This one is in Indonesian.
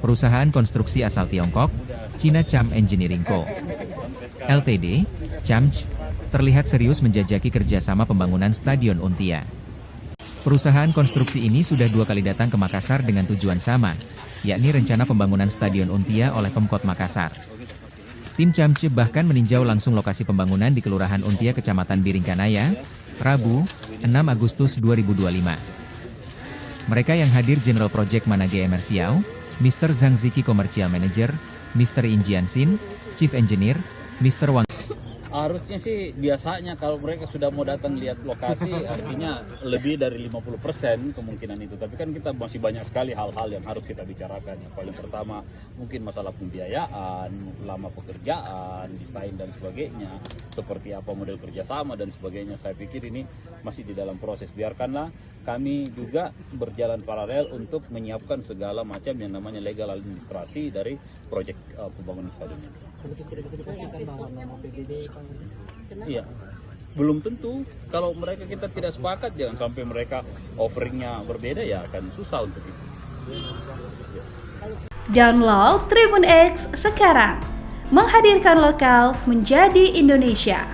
perusahaan konstruksi asal Tiongkok, China Cham Engineering Co. Ltd, CHAMJ, terlihat serius menjajaki kerjasama pembangunan Stadion Untia. Perusahaan konstruksi ini sudah 2 kali datang ke Makassar dengan tujuan sama, yakni rencana pembangunan Stadion Untia oleh Pemkot Makassar. Tim CHAMJ bahkan meninjau langsung lokasi pembangunan di Kelurahan Untia, Kecamatan Biringkanaya, Rabu, 6 Agustus 2025. Mereka yang hadir General Project Manage Emersiau, Mr. Zhang Ziki Commercial Manager, Mr. In Jianxin, Chief Engineer, Mr. Wang. Harusnya sih biasanya kalau mereka sudah mau datang lihat lokasi artinya lebih dari 50% kemungkinan itu. Tapi kan kita masih banyak sekali hal-hal yang harus kita bicarakan. Yang paling pertama mungkin masalah pembiayaan, lama pekerjaan, desain dan sebagainya. Seperti apa model kerjasama dan sebagainya. Saya pikir ini masih di dalam proses. Biarkanlah kami juga berjalan paralel untuk menyiapkan segala macam yang namanya legal administrasi dari proyek pembangunan stadion. Iya, belum tentu. Kalau mereka kita tidak sepakat, jangan sampai mereka offeringnya berbeda, ya akan susah untuk itu. Download Tribun X sekarang, menghadirkan lokal menjadi Indonesia.